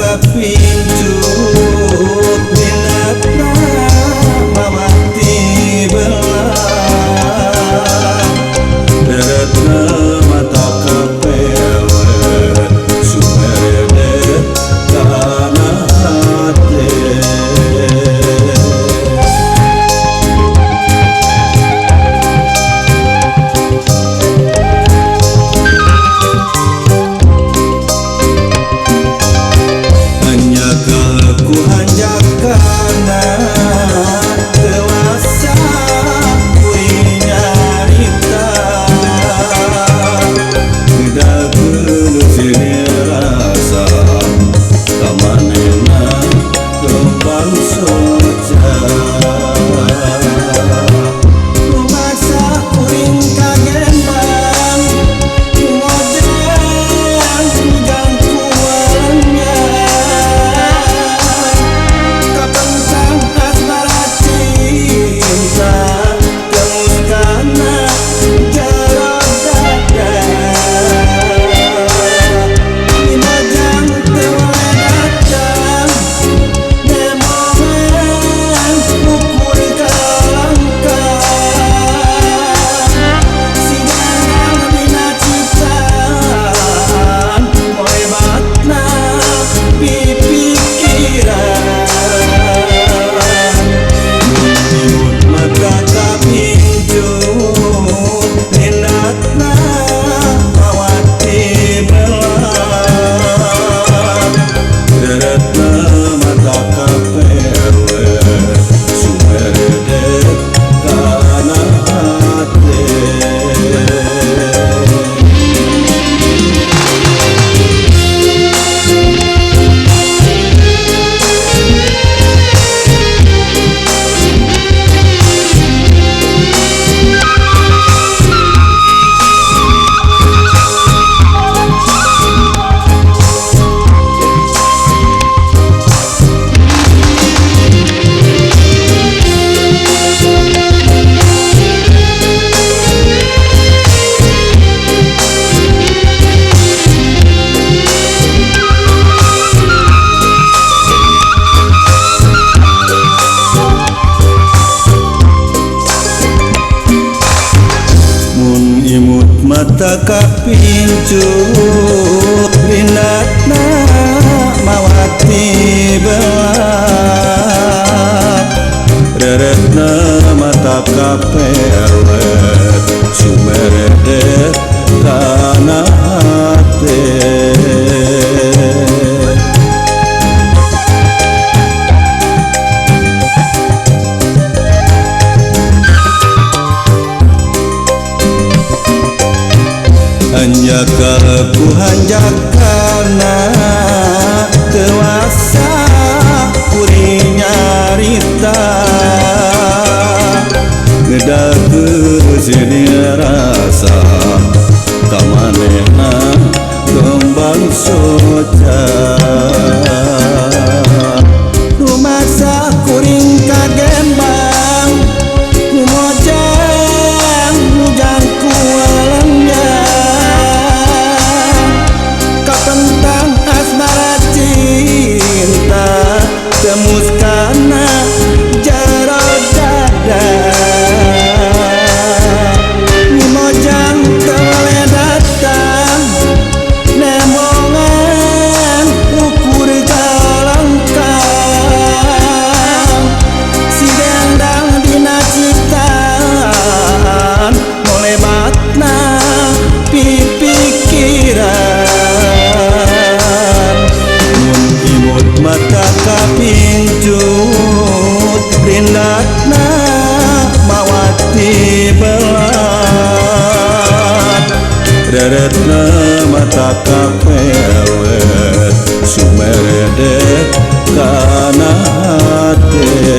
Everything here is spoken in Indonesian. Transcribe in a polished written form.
kapincut minatna mamati belah deretna mata kapewet sumerde kana hate. Ku hanjakana dewasa kuring nyarita ngedakeun sini rasa kamanehna kembang soca rumasa kuring kagembang modern jangkuannya kapentang asmara cinta temuskana jarod dada imajang tewale datang nemongan ukur kalangkah sidangang dina citaan poe batna pipikiran imut mata kapincut minatna mawati belah deretna mata kapewet sumerde kana hate. Imut mata kapincut minatna mawati belah deretna mata kapewet sumerde kana hate. Hanjakal ku hanjakana dewasa kuring nyarita ngedakeun sini rasa kamanehna kembang soca rumasa kuring kagembang kumojang jangku alamnya kapentang asmara cinta temuskana jarod dada mimojang tewale datang nemongan ukur kalangkang si dendang dina citaan mulai batna pipikiran imut mata kapincut rindatna mawati belah deretna mata kapewet sumerde kana hate.